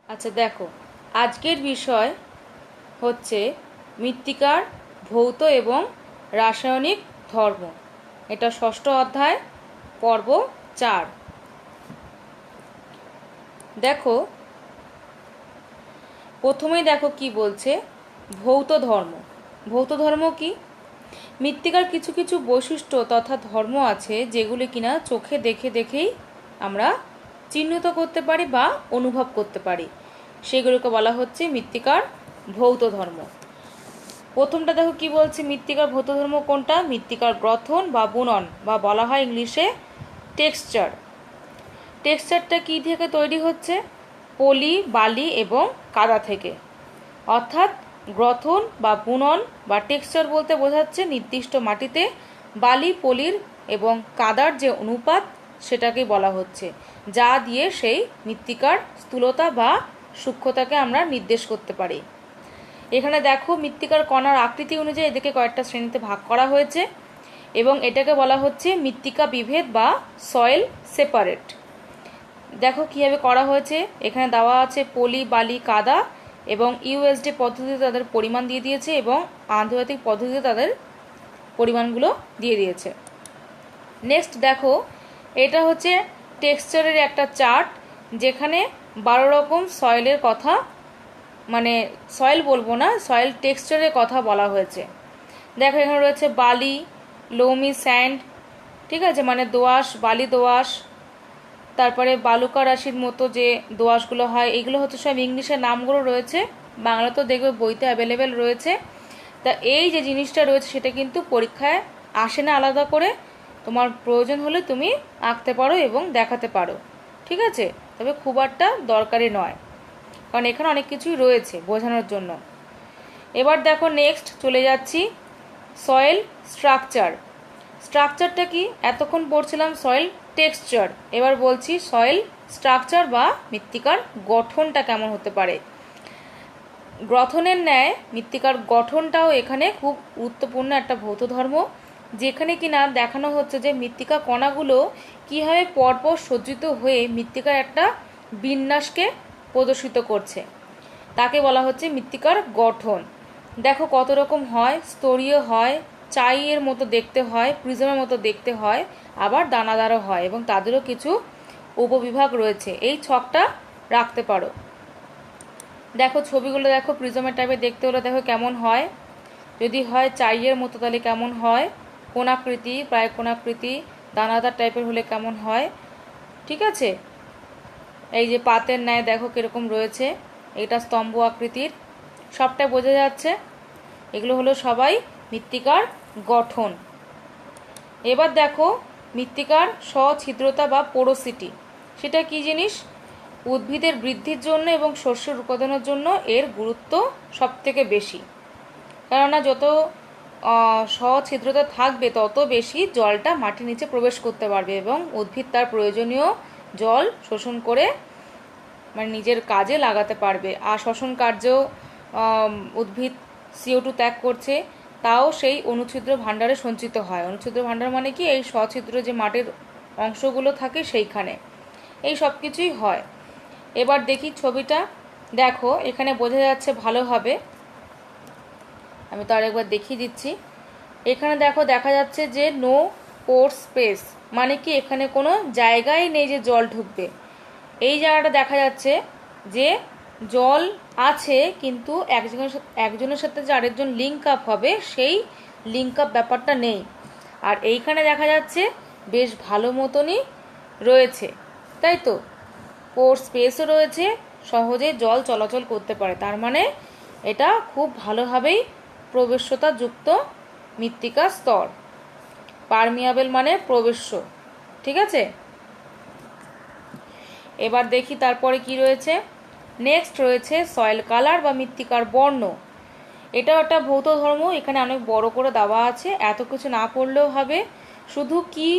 আচ্ছা দেখো, আজকের বিষয় হচ্ছে মৃত্তিকার ভৌত এবং রাসায়নিক ধর্ম। এটা ষষ্ঠ অধ্যায়, পর্ব 4। দেখো, প্রথমেই দেখো কি বলছে, ভৌত ধর্ম। ভৌত ধর্ম কি? মৃত্তিকার কিছু কিছু বৈশিষ্ট্য তথা ধর্ম আছে যেগুলি কিনা চোখে দেখেই আমরা চিহ্নিত করতে পারি বা অনুভব করতে পারি, সেগুলোকে বলা হচ্ছে মৃত্তিকার ভৌত ধর্ম। প্রথমটা দেখো কি বলছে, মৃত্তিকার ভৌত ধর্ম কোনটা? মৃত্তিকার গঠন বা বুনন, বা বলা হয় ইংলিশে টেক্সচার। টেক্সচারটা কি থেকে তৈরি হচ্ছে? পলি, বালি এবং কাদা থেকে। অর্থাৎ গ্রথন বা বুনন বা টেক্সচার বলতে বোঝাচ্ছে নির্দিষ্ট মাটিতে বালি, পলির এবং কাদার যে অনুপাত, সেটাকে বলা হচ্ছে, যা দিয়ে সেই মৃত্তিকার স্থূলতা বা সূক্ষ্মতাকে আমরা নির্দেশ করতে পারি। এখানে দেখো, মৃত্তিকার কণার আকৃতি অনুযায়ী এদেরকে কয়েকটা শ্রেণীতে ভাগ করা হয়েছে এবং এটাকে বলা হচ্ছে মৃত্তিকা বিভেদ বা সয়েল সেপারেট। দেখো কীভাবে করা হয়েছে। এখানে দেওয়া আছে পলি, বালি, কাদা এবং ইউএসডি পদ্ধতিতে তাদের পরিমাণ দিয়ে দিয়েছে এবং আন্তর্জাতিক পদ্ধতিতে তাদের পরিমাণগুলো দিয়ে দিয়েছে। নেক্সট দেখো, এটা হচ্ছে টেক্সচারের একটা চার্ট, যেখানে 12 রকম সয়েলের কথা, মানে সয়েল বলবো না, সয়েল টেক্সচারের কথা বলা হয়েছে। দেখো এখানে রয়েছে বালি, লোমি স্যান্ড, ঠিক আছে, মানে দোআঁশ, বালি দোআঁশ, তারপরে বালুকা রাশির মতো যে দোআঁশগুলো হয়, এগুলো হচ্ছে সব ইংলিশের নামগুলো রয়েছে, বাংলা তো দেখবে বইতে অ্যাভেলেবেল রয়েছে। তা এই যে জিনিসটা রয়েছে সেটা কিন্তু পরীক্ষায় আসে না আলাদা করে, তোমার প্রয়োজন হলে তুমি আঁকতে পারো এবং দেখাতে পারো, ঠিক আছে, তবে খুব একটা দরকারি নয়, কারণ এখানে অনেক কিছুই রয়েছে বোঝানোর জন্য। এবার দেখো নেক্সট চলে যাচ্ছি, সয়েল স্ট্রাকচার। স্ট্রাকচারটা কি? এতক্ষণ পড়ছিলাম সয়েল টেক্সচার, এবার বলছি সয়েল স্ট্রাকচার বা মৃত্তিকার গঠনটা কেমন হতে পারে। গ্রথনের ন্যায় মৃত্তিকার গঠনটাও এখানে খুব গুরুত্বপূর্ণ একটা ভৌত ধর্ম, যেখানে কিনা দেখানো হচ্ছে যে মৃত্তিকা কণাগুলো কীভাবে পরপর সজ্জিত হয়ে মৃত্তিকার একটা বিন্যাসকে প্রদর্শিত করছে, তাকে বলা হচ্ছে মৃত্তিকার গঠন। দেখো কত রকম হয়, স্তরীয় হয়, চাইয়ের মতো দেখতে হয়, প্রিজমের মতো দেখতে হয়, আবার দানাদারও হয় এবং তাদেরও কিছু উপবিভাগ রয়েছে। এই ছকটা রাখতে পারো। দেখো ছবিগুলো দেখো, প্রিজমের টাইপের দেখতে হলে দেখো কেমন হয়, যদি হয় চাইয়ের মতো তাহলে কেমন হয়, কোণাকৃতি, প্রায় কোণাকৃতি, দানাদার টাইপের হলে কেমন হয়, ঠিক আছে। এই যে পাতের ন্যায় দেখো কিরকম রয়েছে, এটা স্তম্ভ আকৃতির, সবটাই বোঝা যাচ্ছে। এগুলো হলো সবাই মৃত্তিকার গঠন। এবার দেখো মৃত্তিকার সছিদ্রতা বা পোরোসিটি, সেটা কি জিনিস? উদ্ভিদের বৃদ্ধির জন্য এবং শস্যের উৎপাদনের জন্য এর গুরুত্ব সবথেকে বেশি, কেননা যত সছিদ্রতা থাকবে তত বেশি জলটা মাটির নিচে প্রবেশ করতে পারবে এবং উদ্ভিদ তার প্রয়োজনীয় জল শোষণ করে মানে নিজের কাজে লাগাতে পারবে। আর শ্বসন কার্যেও উদ্ভিদ CO2 ত্যাগ করছে, তাও সেই অনুছিদ্র ভাণ্ডারে সঞ্চিত হয়। অনুছিদ্র ভাণ্ডার মানে কি? এই সছিদ্র যে মাটির অংশগুলো থাকে সেইখানে এই সব কিছুই হয়। এবার দেখি ছবিটা, দেখো এখানে বোঝা যাচ্ছে ভালোভাবে, আমি তো আরেকবার দেখিয়ে দিচ্ছি। এখানে দেখো দেখা যাচ্ছে যে নো পোর স্পেস, মানে কি এখানে কোনো জায়গাই নেই যে জল ঢুকবে। এই জায়গাটা দেখা যাচ্ছে যে জল আছে, কিন্তু একজনের সাথে যে আরেকজন লিঙ্ক আপ হবে সেই লিঙ্ক আপ ব্যাপারটা নেই। আর এইখানে দেখা যাচ্ছে বেশ ভালো মতনই রয়েছে, তাই তো, পোর স্পেসও রয়েছে, সহজে জল চলাচল করতে পারে, তার মানে এটা খুব ভালোভাবেই প্রবেশ্যতা যুক্ত মৃত্তিকা স্তর। পারমিয়াবেল মানে প্রবেশ্য, ঠিক আছে। এবার দেখি তারপরে কি রয়েছে। নেক্সট রয়েছে সয়েল কালার বা মৃত্তিকার বর্ণ। এটাও একটা ভৌত ধর্ম, এখানে অনেক বড় করে দেওয়া আছে, এত কিছু না পড়লেও হবে, শুধু কি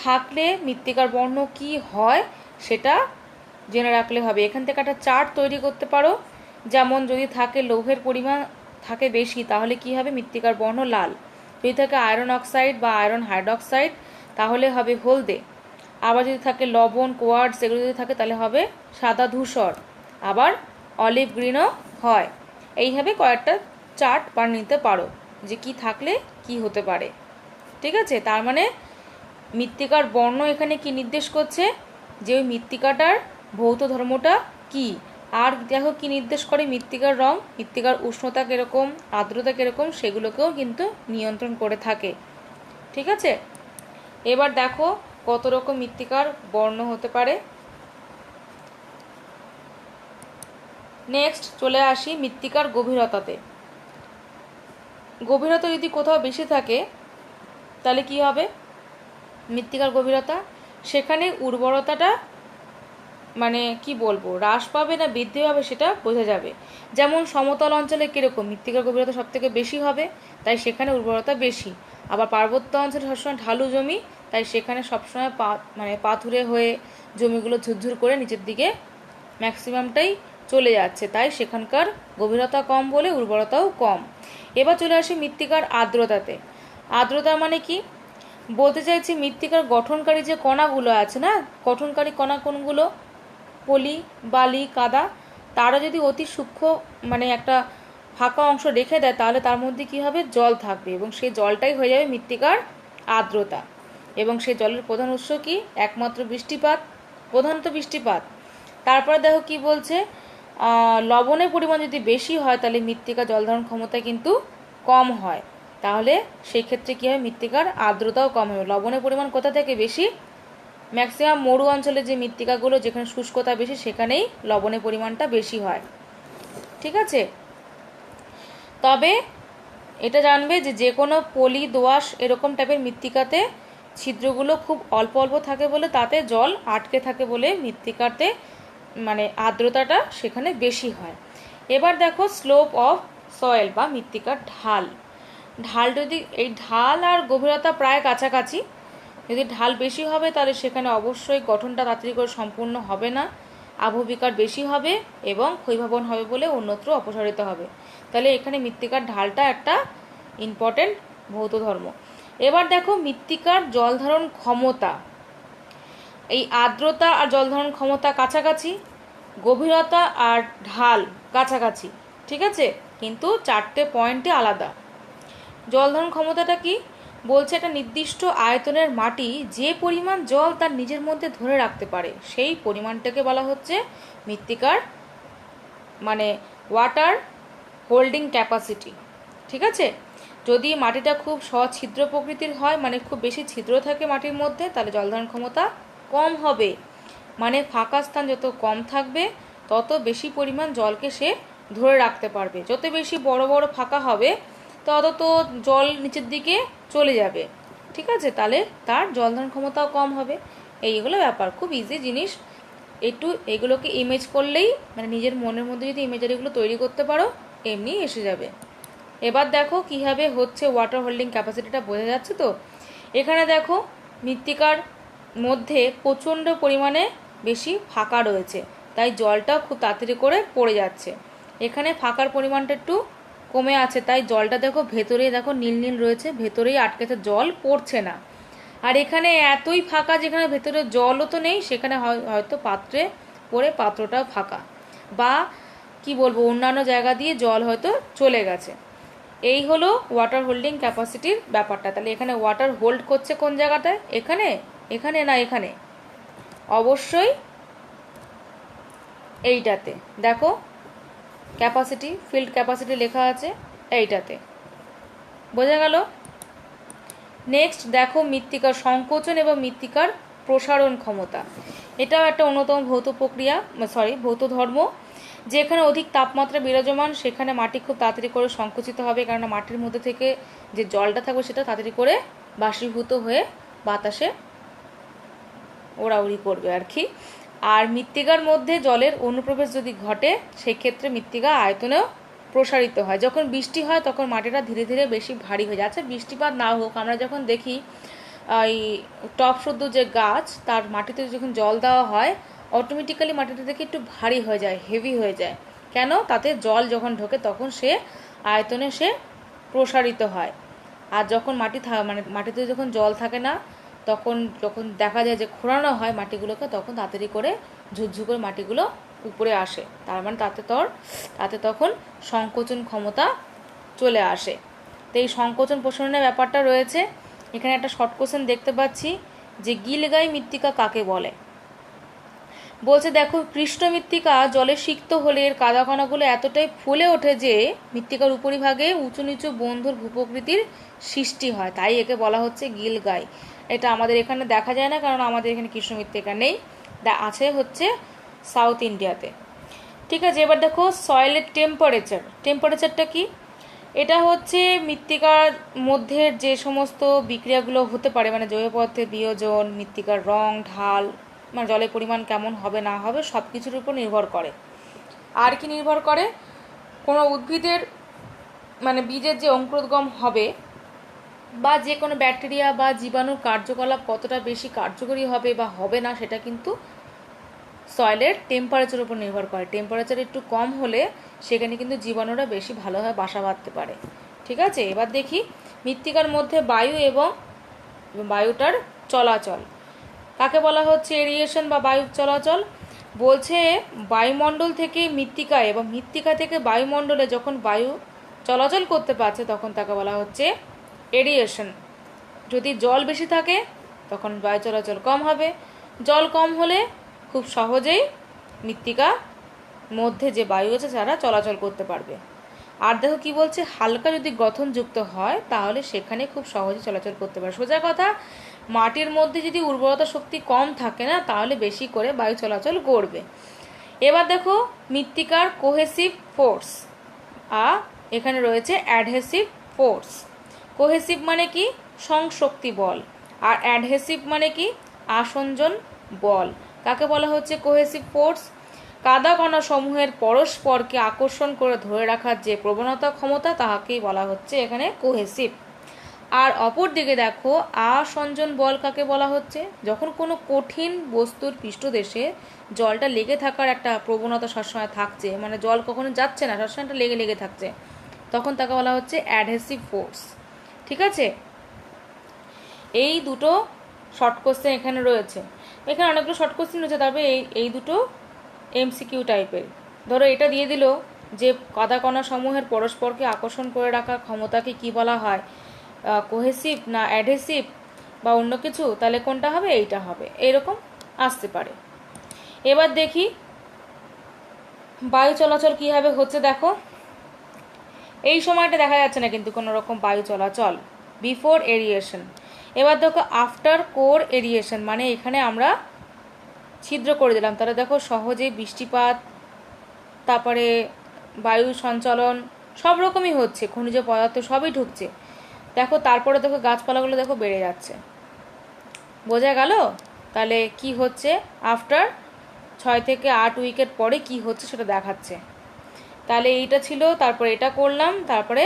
থাকলে মৃত্তিকার বর্ণ কি হয় সেটা জেনে রাখলে হবে। এখান থেকে একটা চার্ট তৈরি করতে পারো, যেমন যদি থাকে লৌহের পরিমাণ থাকে বেশি তাহলে কি হবে? মৃত্তিকার বর্ণ লাল। যদি থাকে আয়রন অক্সাইড বা আয়রন হাইড্রক্সাইড তাহলে হবে হলদে। আবার যদি থাকে লবণ, কোয়ার্টজ, এগুলো যদি থাকে তাহলে হবে সাদা ধূসর। আবার অলিভ গ্রিনও হয়। এইভাবে কয়েকটা চার্ট বানিয়ে নিতে পারো যে কি থাকলে কি হতে পারে। ঠিক আছে, তার মানে মৃত্তিকার বর্ণ এখানে কি নির্দেশ করছে, যে ওই মৃত্তিকাটার ভৌত ধর্মটা কি। আর দেখো কি নির্দেশ করে, মৃত্তিকার রং, মৃত্তিকার উষ্ণতা কীরকম, আর্দ্রতা কীরকম, সেগুলোকেও কিন্তু নিয়ন্ত্রণ করে থাকে। ঠিক আছে, এবার দেখো কত রকম মৃত্তিকার বর্ণ হতে পারে। নেক্সট চলে আসি মৃত্তিকার গভীরতাতে। গভীরতা যদি কোথাও বেশি থাকে তাহলে কি হবে, মৃত্তিকার গভীরতা, সেখানে উর্বরতাটা মানে কি বলবো হ্রাস পাবে না বৃদ্ধি পাবে সেটা বোঝা যাবে। যেমন সমতল অঞ্চলে কীরকম মৃত্তিকার গভীরতা সব থেকে বেশি হবে, তাই সেখানে উর্বরতা বেশি। আবার পার্বত্য অঞ্চলে সবসময় ঢালু জমি, তাই সেখানে সবসময় পাথুরে হয়ে জমিগুলো ঝুরঝুর করে নিচের দিকে ম্যাক্সিমামটাই চলে যাচ্ছে, তাই সেখানকার গভীরতা কম বলে উর্বরতাও কম। এবার চলে আসি মৃত্তিকার আর্দ্রতাতে। আর্দ্রতা মানে কি, বলতে চাইছি মৃত্তিকার গঠনকারী যে কণাগুলো আছে না, গঠনকারী কণা কোনগুলো, পলি, বালি, কাদা, তারা যদি অতি সূক্ষ্ম মানে একটা ফাঁকা অংশ রেখে দেয় তাহলে তার মধ্যে কি হবে, জল থাকবে, এবং সেই জলটাই হয়ে যাবে মৃত্তিকার আর্দ্রতা। এবং সেই জলের প্রধান উৎস কি, একমাত্র বৃষ্টিপাত, প্রধানত বৃষ্টিপাত। তারপরে দেখো কি বলছে, লবণের পরিমাণ যদি বেশি হয় তাহলে মৃত্তিকা জলধারণ ক্ষমতা কিন্তু কম হয়, তাহলে সেই ক্ষেত্রে কী হয়, মৃত্তিকার আর্দ্রতাও কম হবে। লবণের পরিমাণ কোথা থেকে বেশি, ম্যাক্সিমাম মরু অঞ্চলে যে মৃত্তিকাগুলো যেখানে শুষ্কতা বেশি সেখানেই লবণের পরিমাণটা বেশি হয়। ঠিক আছে, তবে এটা জানবে যে যে কোনো পলি, দোআঁশ এরকম টাইপের মৃত্তিকাতে ছিদ্রগুলো খুব অল্প অল্প থাকে বলে তাতে জল আটকে থাকে বলে মৃত্তিকাতে মানে আর্দ্রতাটা সেখানে বেশি হয়। এবার দেখো স্লোপ অফ সয়েল বা মৃত্তিকার ঢাল। ঢাল যদি এই ঢাল আর গভীরতা প্রায় কাছাকাছি, যদি ঢাল বেশি হবে তাহলে সেখানে অবশ্যই গঠনটা তাড়াতাড়ি করে সম্পূর্ণ হবে না, আবহবিকার বেশি হবে এবং ক্ষয়ীভবন হবে বলে অন্যত্র অপসারিত হবে। তাহলে এখানে মৃত্তিকার ঢালটা একটা ইম্পর্টেন্ট ভৌত ধর্ম। এবার দেখো মৃত্তিকার জলধারণ ক্ষমতা। এই আর্দ্রতা আর জলধারণ ক্ষমতা কাছাকাছি, গভীরতা আর ঢাল কাছাকাছি, ঠিক আছে, কিন্তু চারটে পয়েন্টে আলাদা। জলধারণ ক্ষমতাটা কি বলছে, একটা নির্দিষ্ট আয়তনের মাটি যে পরিমাণ জল তার নিজের মধ্যে ধরে রাখতে পারে সেই পরিমাণটাকে বলা হচ্ছে মৃত্তিকার মানে ওয়াটার হোল্ডিং ক্যাপাসিটি। ঠিক আছে, যদি মাটিটা খুব সছিদ্র প্রকৃতির হয়, মানে খুব বেশি ছিদ্র থাকে মাটির মধ্যে, তাহলে জলধারণ ক্ষমতা কম হবে। মানে ফাঁকা স্থান যত কম থাকবে তত বেশি পরিমাণ জলকে সে ধরে রাখতে পারবে। যত বেশি বড় বড় ফাঁকা হবে তত তো জল নিচের দিকে চলে যাবে। ঠিক আছে, তাহলে তার জলধারণ ক্ষমতাও কম হবে। এইগুলো ব্যাপার, খুব ইজি জিনিস। একটু এগুলোকে ইমেজ করলেই মানে নিজের মনের মধ্যে যদি ইমেজারিগুলো তৈরি করতে পারো এমনি এসে যাবে। এবার দেখো কীভাবে হচ্ছে ওয়াটার হোল্ডিং ক্যাপাসিটিটা বোঝা যাচ্ছে তো। এখানে দেখো মৃত্তিকার মধ্যে প্রচণ্ড পরিমাণে বেশি ফাঁকা রয়েছে, তাই জলটাও খুব তাড়াতাড়ি করে পড়ে যাচ্ছে। এখানে ফাঁকার পরিমাণটা একটু কমে আছে, তাই জলটা দেখো ভেতরেই দেখো নীল নীল রয়েছে, ভেতরেই আটকেছে, জল পড়ছে না। আর এখানে এতই ফাঁকা যেখানে ভেতরে জলও তো নেই, সেখানে হয়তো পাত্রে পড়ে পাত্রটাও ফাঁকা, বা কি বলবো অন্যান্য জায়গা দিয়ে জল হয়তো চলে গেছে। এই হলো ওয়াটার হোল্ডিং ক্যাপাসিটির ব্যাপারটা। তাহলে এখানে ওয়াটার হোল্ড করছে কোন জায়গাটায়, এখানে, এখানে না এখানে, অবশ্যই এইটাতে। দেখো ক্যাপাসিটি, ফিল্ড ক্যাপাসিটি লেখা আছে এইটাতে, বোঝা গেল। নেক্সট দেখো মৃত্তিকার সংকোচন এবং মৃত্তিকার প্রসারণ ক্ষমতা। এটাও একটা অন্যতম ভৌত প্রক্রিয়া, ভৌত ধর্ম। যেখানে অধিক তাপমাত্রা বিরাজমান সেখানে মাটি খুব তাড়াতাড়ি করে সংকুচিত হবে, কেননা মাটির মধ্যে থেকে যে জলটা থাকবে সেটা তাড়াতাড়ি করে বাষ্পীভূত হয়ে বাতাসে ওড়াউড়ি করবে আর কি। আর মৃত্তিকার মধ্যে জলের অনুপ্রবেশ যদি ঘটে সেক্ষেত্রে মৃত্তিকা আয়তনেও প্রসারিত হয়। যখন বৃষ্টি হয় তখন মাটিটা ধীরে ধীরে বেশি ভারী হয়ে যায়। আচ্ছা বৃষ্টিপাত না হোক, আমরা যখন দেখি এই টপ শুদ্ধ যে গাছ তার মাটিতে যখন জল দেওয়া হয় অটোমেটিক্যালি মাটিতে দেখে একটু ভারী হয়ে যায়, হেভি হয়ে যায়। কেন, তাতে জল যখন ঢোকে তখন সে আয়তনে সে প্রসারিত হয়। আর যখন মাটিতে যখন জল থাকে না তখন যখন দেখা যায় যে খোঁড়ানো হয় মাটিগুলোকে, তখন তাড়াতাড়ি করে ঝুরঝুর করে মাটিগুলো উপরে আসে, তার মানে তাতে তখন সংকোচন ক্ষমতা চলে আসে। তো এই সংকোচন প্রসারণের ব্যাপারটা রয়েছে। এখানে একটা শর্ট কোশ্চেন দেখতে পাচ্ছি যে গিলগাই মৃত্তিকা কাকে বলে। বলছে দেখো, কৃষ্ণ মৃত্তিকা জলে সিক্ত হলে এর কাদা কণাগুলো এতটাই ফুলে ওঠে যে মৃত্তিকার উপরিভাগে উঁচু নিচু বন্ধুর ভূপ্রকৃতির সৃষ্টি হয়, তাই একে বলা হচ্ছে গিলগাই। এটা আমাদের এখানে দেখা যায় না, কারণ আমাদের এখানে কৃষ্ণ মৃত্তিকা নেই, আছে হচ্ছে সাউথ ইন্ডিয়াতে। ঠিক আছে, এবার দেখো সয়েলের টেম্পারেচারটা কি। এটা হচ্ছে মৃত্তিকার মধ্যে যে সমস্ত বিক্রিয়াগুলো হতে পারে, মানে জৈব পদার্থের বিয়োজন, মৃত্তিকার রং, ঢাল, মানে জলের পরিমাণ কেমন হবে না হবে সব কিছুর উপর নির্ভর করে। আর কি নির্ভর করে, কোনো উদ্ভিদের মানে বীজের যে অঙ্কুরোদ্গম হবে বা যে কোনো ব্যাকটেরিয়া বা জীবাণুর কার্যকলাপ কতটা বেশি কার্যকরী হবে বা হবে না, সেটা কিন্তু সয়েলের টেম্পারেচারের উপর নির্ভর করে। টেম্পারেচার একটু কম হলে সেখানে কিন্তু জীবাণুরা বেশি ভালোভাবে বাসা বাঁধতে পারে। ঠিক আছে, এবার দেখি মৃত্তিকার মধ্যে বায়ু এবং বায়ুটার চলাচল কাকে বলা হচ্ছে এরিয়েশন বা বায়ু চলাচল। বলছে বায়ুমণ্ডল থেকে মৃত্তিকায় এবং মৃত্তিকা থেকে বায়ুমণ্ডলে যখন বায়ু চলাচল করতে পারছে তখন তাকে বলা হচ্ছে এরিয়েশন। যদি জল বেশি থাকে তখন বায়ু চলাচল কম হবে, জল কম হলে খুব সহজেই মৃত্তিকা মধ্যে যে বায়ু আছে তারা চলাচল করতে পারবে। আর দেখো কি বলছে, হালকা যদি গঠনযুক্ত হয় তাহলে সেখানে খুব সহজে চলাচল করতে পারে। সোজা কথা, মাটির মধ্যে যদি উর্বরতা শক্তি কম থাকে না তাহলে বেশি করে বায়ু চলাচল করবে। এবার দেখো মৃত্তিকার কোহেসিভ ফোর্স, এখানে রয়েছে অ্যাডহেসিভ ফোর্স। কোহেসিভ মানে কি, সংশক্তি বল, আর অ্যাডহেসিভ মানে কি, আসঞ্জন বল। কাকে বলা হচ্ছে কোহেসিভ ফোর্স? কাদা কণা সমূহের পরস্পরকে আকর্ষণ করে ধরে রাখার যে প্রবণতা ক্ষমতা তাহাকেই বলা হচ্ছে এখানে কোহেসিভ। আর অপর দিকে দেখো আসঞ্জন বল কাকে বলা হচ্ছে, যখন কোনো কঠিন বস্তুর পৃষ্ঠদেশে জলটা লেগে থাকার একটা প্রবণতা সবসময় থাকছে, মানে জল কখনো যাচ্ছে না, সবসময় একটা লেগে লেগে থাকছে, তখন তাকে বলা হচ্ছে অ্যাডহেসিভ ফোর্স। ঠিক আছে, এই দুটো শর্ট কোশ্চেন এখানে রয়েছে। এখানে অনেকগুলো শর্ট কোশ্চেন রয়েছে, তবে এই দুটো এমসিকিউ টাইপের। ধরো এটা দিয়ে দিল যে কাদা কণা সমূহের পরস্পরকে আকর্ষণ করে রাখার ক্ষমতাকে কি বলা হয়, কোহেসিভ না অ্যাডহেসিভ বা অন্য কিছু, তাহলে কোনটা হবে, এইটা হবে, এরকম আসতে পারে। এবার দেখি বায়ু চলাচল কীভাবে হচ্ছে। দেখো এই সময়টা দেখা যাচ্ছে না কিন্তু কোনো রকম বায়ু চলাচল, বিফোর এরিয়েশন। এবার দেখো আফটার কোর এরিয়েশন, মানে এখানে আমরা ছিদ্র করে দিলাম, তাহলে দেখো সহজেই বৃষ্টিপাত, তারপরে বায়ু সঞ্চালন সব রকমই হচ্ছে, খনিজ পদার্থ সবই ঢুকছে। দেখো তারপরে দেখো গাছপালাগুলো দেখো বেড়ে যাচ্ছে, বোঝা গেল? তাহলে কি হচ্ছে, আফটার 6 থেকে 8 উইকের পরে কি হচ্ছে সেটা দেখাচ্ছে। তাহলে এইটা ছিল, তারপরে এটা করলাম, তারপরে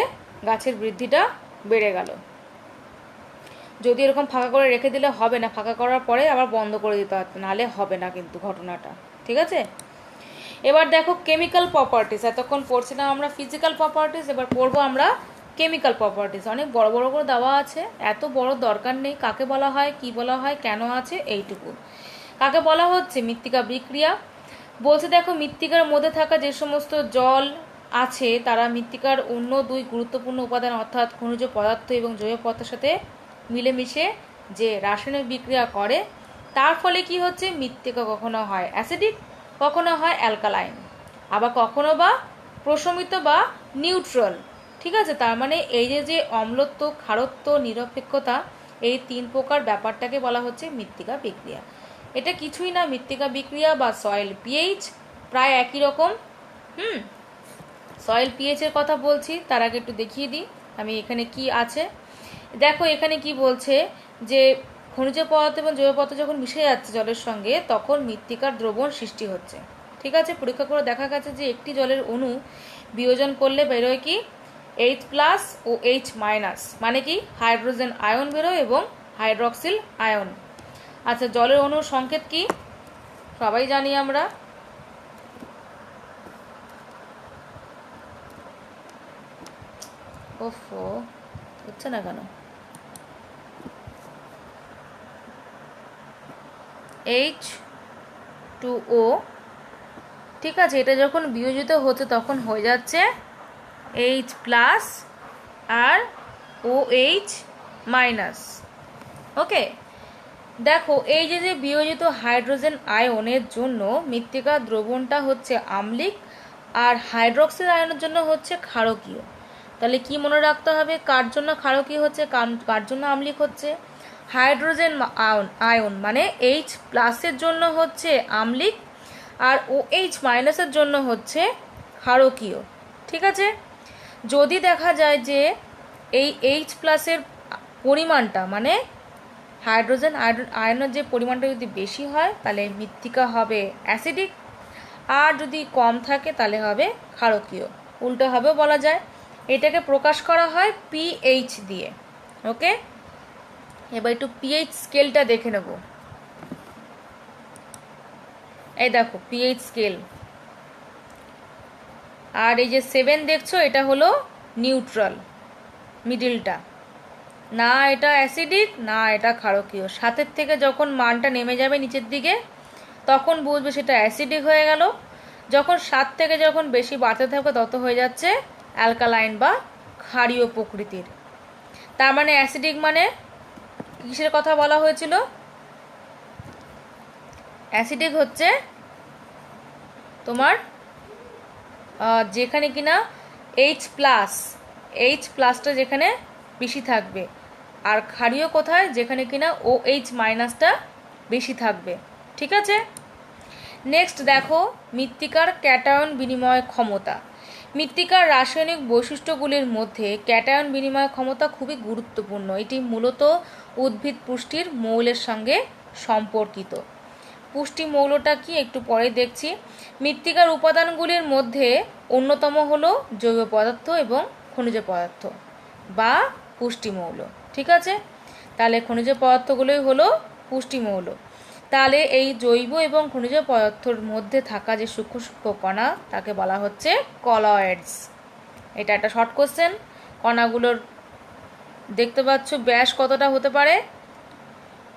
গাছের বৃদ্ধিটা বেড়ে গেল। যদি এরকম ফাঁকা করে রেখে দিলে হবে না, ফাঁকা করার পরে আবার বন্ধ করে দিতে হবে, নাহলে হবে না কিন্তু ঘটনাটা। ঠিক আছে, এবার দেখো কেমিক্যাল প্রপার্টিস। এতক্ষণ পড়ছিলাম আমরা ফিজিক্যাল প্রপার্টিস, এবার পড়বো আমরা কেমিক্যাল প্রপার্টিস। অনেক বড় বড় করে দেওয়া আছে, এত বড় দরকার নেই। কাকে বলা হয়, কি বলা হয়, কেন আছে, এইটুকু। কাকে বলা হচ্ছে, মৃত্তিকা বিক্রিয়া। বলছে দেখো মৃত্তিকার মধ্যে থাকা যে সমস্ত জল আছে তারা মৃত্তিকার অন্য দুই গুরুত্বপূর্ণ উপাদান অর্থাৎ খনিজ পদার্থ এবং জৈব পদার্থের সাথে মিলেমিশে যে রাসায়নিক বিক্রিয়া করে, তার ফলে কি হচ্ছে, মৃত্তিকা কখনো হয় অ্যাসিডিক, কখনো হয় অ্যালকালাইন, আবার কখনো বা প্রশমিত বা নিউট্রাল। ঠিক আছে, তার মানে এই যে অম্লত্ব, ক্ষারত্ব, নিরপেক্ষতা, এই 3 প্রকার ব্যাপারটাকে বলা হচ্ছে মৃত্তিকা বিক্রিয়া। এটা কিছুই না, মৃত্তিকা বিক্রিয়া বা সয়েল পিএইচ প্রায় একই রকম। সয়েল পিএইচের কথা বলছি, তার আগে একটু দেখিয়ে দিই আমি এখানে কি আছে। দেখো এখানে কি বলছে যে খনিজ পদার্থ এবং জৈব পদার্থ যখন মিশে যাচ্ছে জলের সঙ্গে তখন মৃত্তিকার দ্রবণ সৃষ্টি হচ্ছে। ঠিক আছে, পরীক্ষা করে দেখা গেছে যে একটি জলের অণু বিয়োজন করলে বেরোয় কি, H+ ও H-, মানে কি হাইড্রোজেন আয়ন বেরোয় এবং হাইড্রক্সিল আয়ন। আচ্ছা, জলের অণুর সংকেত কি সবাই জানি আমরা, ওফো হচ্ছে না কেন, H2O ঠিক আছে, এটা যখন বিয়োজিত হচ্ছে তখন হয়ে যাচ্ছে H প্লাস আর OH মাইনাস। ওকে, দেখো এই যে বিয়োজিত হাইড্রোজেন আয়নের জন্য মৃত্তিকার দ্রবণটা হচ্ছে আম্লিক আর হাইড্রোক্সিল আয়নের জন্য হচ্ছে ক্ষারকীয়। তাহলে কি মনে রাখতে হবে, কার জন্য ক্ষারকীয় হচ্ছে, কার জন্য আম্লিক হচ্ছে? হাইড্রোজেন আয়ন মানে H প্লাসের জন্য হচ্ছে আম্লিক আর OH মাইনাসের জন্য হচ্ছে ক্ষারকীয়। ঠিক আছে, যদি দেখা যায় যে এই H প্লাসের পরিমাণটা মানে হাইড্রোজেন আয়নের যে পরিমাণটা যদি বেশি হয় তাহলে মৃত্তিকা হবে অ্যাসিডিক, আর যদি কম থাকে তাহলে হবে ক্ষারকীয়, উল্টোভাবেও বলা যায়। এটাকে প্রকাশ করা হয় পিএইচ দিয়ে। ওকে, এবার একটু পিএইচ স্কেলটা দেখে নেব। এই দেখো পিএইচ স্কেল, আর এই যে 7 দেখছো এটা হলো নিউট্রাল, মিডিলটা, না এটা অ্যাসিডিক না এটা ক্ষারকীয়। 7 থেকে যখন মানটা নেমে যাবে নিচের দিকে তখন বুঝবে সেটা অ্যাসিডিক হয়ে গেল, যখন 7 থেকে যখন বেশি বাড়তে থাকবে তত হয়ে যাচ্ছে অ্যালকালাইন বা ক্ষারীয় প্রকৃতির। তার মানে অ্যাসিডিক মানে কিসের কথা বলা হয়েছিল? অ্যাসিডিক হচ্ছে তোমার যেখানে কিনা এইচ প্লাসটা যেখানে বেশি থাকবে, আর ক্ষারীয় কোথায়? যেখানে কিনা OH মাইনাসটা বেশি থাকবে। ঠিক আছে, নেক্সট দেখো মৃত্তিকার ক্যাটায়ন বিনিময় ক্ষমতা। মৃত্তিকার রাসায়নিক বৈশিষ্ট্যগুলির মধ্যে ক্যাটায়ন বিনিময় ক্ষমতা খুবই গুরুত্বপূর্ণ। এটি মূলত উদ্ভিদ পুষ্টির মৌলের সঙ্গে সম্পর্কিত। পুষ্টি মৌলটা কি একটু পরে দেখছি। মৃত্তিকার উপাদানগুলির মধ্যে অন্যতম হলো জৈব পদার্থ এবং খনিজ পদার্থ বা পুষ্টি মৌল। ঠিক আছে, তাহলে খনিজ পদার্থগুলোই হলো পুষ্টি মৌল। তাহলে এই জৈব এবং খনিজ পদার্থের মধ্যে থাকা যে সূক্ষ্ম সূক্ষ্ম কণা তাকে বলা হচ্ছে কলয়েডস। এটা একটা শর্ট কোশ্চেন। কণাগুলোর দেখতে পাচ্ছ ব্যাস কতটা হতে পারে,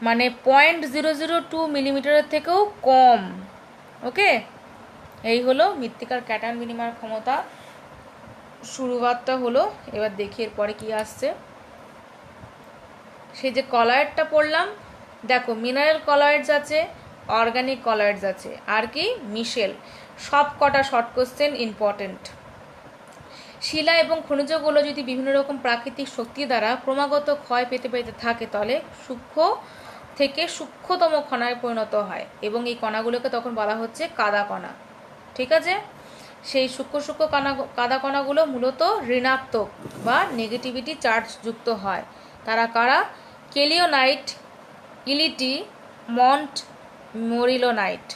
মানে 0.002 মিলিমিটারের থেকেও কম। ওকে, এই হলো মৃত্তিকার ক্যাটায়ন বিনিময় ক্ষমতা। শুরুয়াতটা হলো, এবার দেখি এরপরে কি আসছে। সেই যে কলয়েডটা পড়লাম, দেখো মিনারেল কলয়েডস আছে, অর্গানিক কলয়েডস আছে, আর কি মিশেল। সব কটা শর্ট কোশ্চেন ইম্পর্টেন্ট। শিলা এবং খনিজগুলো যদি বিভিন্ন রকম প্রাকৃতিক শক্তি দ্বারা ক্রমাগত ক্ষয় পেতে পেতে থাকে তাহলে সূক্ষ্ম থেকে সূক্ষ্মতম কণায় পরিণত হয় এবং এই কণাগুলোকে তখন বলা হচ্ছে কাদা কণা। ঠিক আছে, সেই সূক্ষ্ম সূক্ষ্ম কাদা কণাগুলো মূলত ঋণাত্মক বা নেগেটিভিটি চার্জ যুক্ত হয়। তারা কারা? কেলিওনাইট, ইলিটি, মন্ট মরিলোনাইট।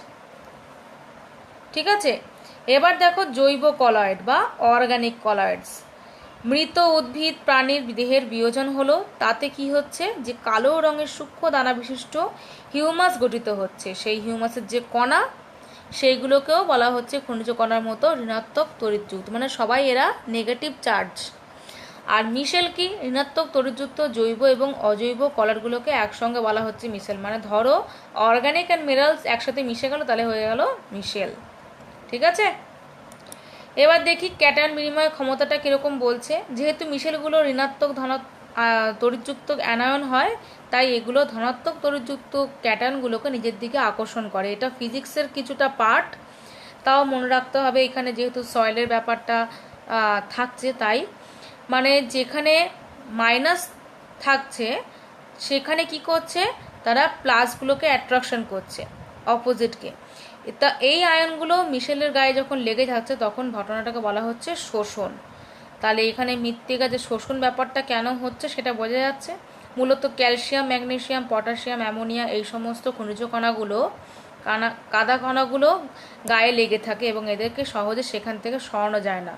ঠিক আছে, এবার দেখো জৈব কলয়েড বা অর্গানিক কলয়েডস। মৃত উদ্ভিদ প্রাণীর দেহের বিয়োজন হলো, তাতে কি হচ্ছে যে কালো রঙের সূক্ষ্ম দানা বিশিষ্ট হিউমাস গঠিত হচ্ছে। সেই হিউমাসের যে কণা সেইগুলোকেও বলা হচ্ছে খনিজ কণার মতো ঋণাত্মক তড়িৎযুক্ত, মানে সবাই এরা নেগেটিভ চার্জ। আর মিশেল কি? ঋণাত্মক তড়িৎযুক্ত জৈব এবং অজৈব কলয়েডগুলোকে একসঙ্গে বলা হচ্ছে মিশেল। মানে ধরো অর্গানিক অ্যান্ড মিনারেলস একসাথে মিশে গেল তাহলে হয়ে গেল মিশেল। ঠিক আছে, এবার দেখি ক্যাটায়ন বিনিময় ক্ষমতাটা কীরকম বলছে। যেহেতু মিশেলগুলো ঋণাত্মক তড়িৎযুক্ত অ্যানায়ন হয়, তাই এগুলো ধনাত্মক তড়িৎযুক্ত ক্যাটায়নগুলোকে নিজের দিকে আকর্ষণ করে। এটা ফিজিক্সের কিছুটা পার্ট, তাও মনে রাখতে হবে এখানে যেহেতু সয়েলের ব্যাপারটা থাকছে, তাই মানে যেখানে মাইনাস থাকছে সেখানে কি করছে, তারা প্লাসগুলোকে অ্যাট্রাকশন করছে অপোজিটকে। তা এই আয়নগুলো মিশেলের গায়ে যখন লেগে যাচ্ছে তখন ঘটনাটাকে বলা হচ্ছে শোষণ। তাহলে এখানে মৃত্তিকা যে শোষণ ব্যাপারটা কেন হচ্ছে সেটা বোঝা যাচ্ছে। মূলত ক্যালসিয়াম, ম্যাগনেসিয়াম, পটাশিয়াম, অ্যামোনিয়া এই সমস্ত খনিজ কণাগুলো কাদা কণাগুলো গায়ে লেগে থাকে এবং এদেরকে সহজে সেখান থেকে সরানো যায় না।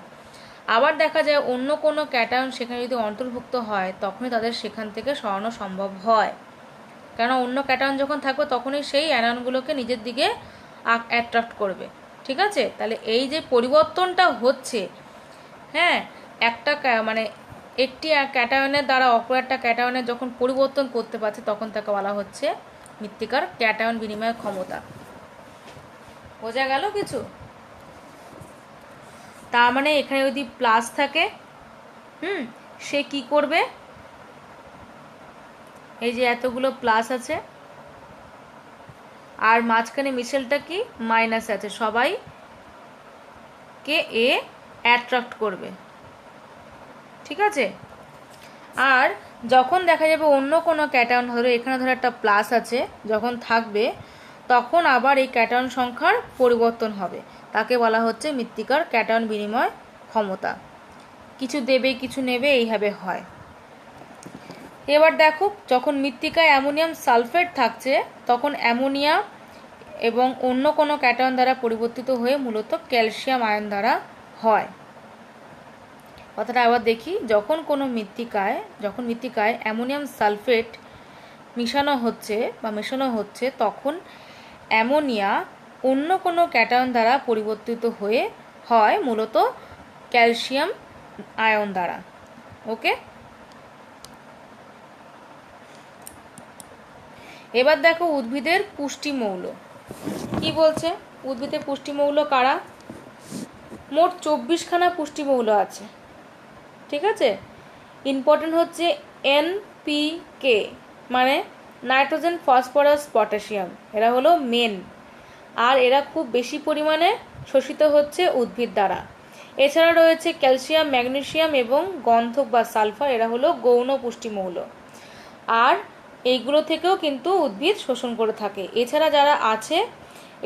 আবার দেখা যায় অন্য কোনো ক্যাটায়ন সেখানে যদি অন্তর্ভুক্ত হয় তখনই তাদের সেখান থেকে সরানো সম্ভব হয়, কেন অন্য ক্যাটায়ন যখন থাকবে তখনই সেই অ্যানায়নগুলোকে নিজের দিকে অ্যাট্রাক্ট করবে। ঠিক আছে, তাহলে এই যে পরিবর্তনটা হচ্ছে, হ্যাঁ, একটা মানে একটি ক্যাটায়নের দ্বারা অপর একটা ক্যাটায়নের যখন পরিবর্তন করতে পারছে তখন তাকে বলা হচ্ছে মৃত্তিকার ক্যাটায়ন বিনিময় ক্ষমতা। বোঝা গেল কিছু? তার মানে এখানে যদি প্লাস থাকে সে কি করবে, এই যে এতগুলো প্লাস আছে আর মাঝখানে মিশেলটা কি মাইনাস আছে, সবাইকে এ অ্যাট্রাক্ট করবে। ঠিক আছে। আর যখন দেখা যাবে অন্য কোনো ক্যাটায়ন, ধরো এখানে ধরো একটা প্লাস আছে, যখন থাকবে তখন আবার এই ক্যাটায়ন সংখ্যার পরিবর্তন হবে, তাকে বলা হচ্ছে মৃত্তিকার ক্যাটায়ন বিনিময় ক্ষমতা। কিছু দেবে কিছু নেবে, এইভাবে হয়। এবার দেখো, যখন মৃত্তিকায় অ্যামোনিয়াম সালফেট থাকছে তখন অ্যামোনিয়া এবং অন্য কোনো ক্যাটায়ন দ্বারা পরিবর্তিত হয়ে মূলত ক্যালসিয়াম আয়ন দ্বারা হয়। কথাটা আবার দেখি, যখন মৃত্তিকায় অ্যামোনিয়াম সালফেট মেশানো হচ্ছে তখন অ্যামোনিয়া অন্য কোনো ক্যাটায়ন দ্বারা পরিবর্তিত হয়ে হয় মূলত ক্যালসিয়াম আয়ন দ্বারা। ওকে। এবার দেখো উদ্ভিদের পুষ্টিমৌল কি বলছে। উদ্ভিদের পুষ্টিমৌল কারা? মোট 24খানা পুষ্টিমৌল আছে। ঠিক আছে। ইম্পর্টেন্ট হচ্ছে এনপিকে, মানে নাইট্রোজেন, ফসফরাস, পটাশিয়াম, এরা হলো মেন। আর এরা খুব বেশি পরিমাণে শোষিত হচ্ছে উদ্ভিদ দ্বারা। এছাড়া রয়েছে ক্যালসিয়াম, ম্যাগনেসিয়াম এবং গন্ধক বা সালফার, এরা হলো গৌণ পুষ্টিমৌল। আর এইগুলো থেকেও কিন্তু উদ্ভিদ শোষণ করে থাকে। এছাড়া যারা আছে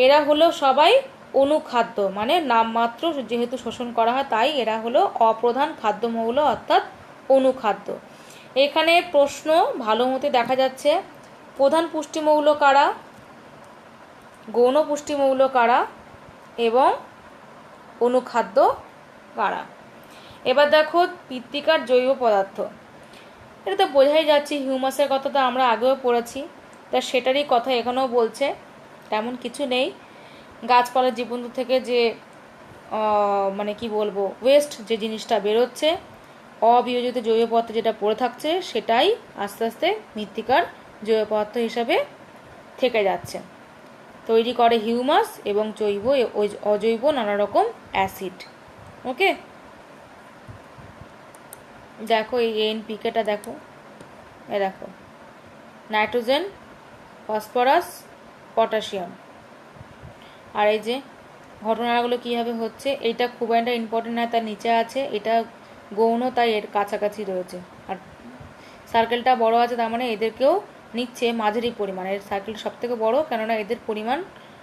এরা হলো সবাই অনুখাদ্য, মানে নামমাত্র যেহেতু শোষণ করা হয় তাই এরা হলো অপ্রধান খাদ্যমৌল অর্থাৎ অনুখাদ্য। এখানে প্রশ্ন ভালো মতো দেখা যাচ্ছে, প্রধান পুষ্টিমৌল কারা, গৌণ পুষ্টিমৌল কারা এবং অনুখাদ্য কারা। এবার দেখো মৃত্তিকার জৈব পদার্থ, এটা তো বোঝাই যাচ্ছে, হিউমাসের কথা তো আমরা আগেও পড়েছি, তা সেটারই কথা এখানেও বলছে। তেমন কিছু নেই, গাছপালা জীবজন্তু থেকে যে মানে কি বলবো ওয়েস্ট যে জিনিসটা বেরোচ্ছে, অবিয়োজিত জৈব পদার্থ যেটা পড়ে থাকছে সেটাই আস্তে আস্তে মৃত্তিকার জৈব পদার্থ হিসাবে থেকে যাচ্ছে, তৈরি করে হিউমাস এবং জৈব অজৈব নানা রকম অ্যাসিড। ওকে। দেখো এই এনপিকেটা দেখো, দেখো নাইট্রোজেন, ফসফরাস, পটাশিয়াম। আর এই যে ঘটনাগুলো কীভাবে হচ্ছে, এইটা খুব একটা ইম্পর্টেন্ট নয়, তার নিচে আছে, এটা গৌণ তাই এর কাছাকাছি রয়েছে। আর সার্কেলটা বড় আছে, তার মানে এদেরকেও নিচ্ছে মাঝারি পরিমাণ, এর সার্কেল সব থেকে বড়ো, কেননা এদের পরিমাণ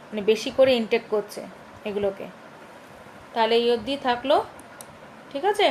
মানে বেশি করে ইনটেক করছে এগুলোকে। তাহলে এই অবধি থাকলো। ঠিক আছে।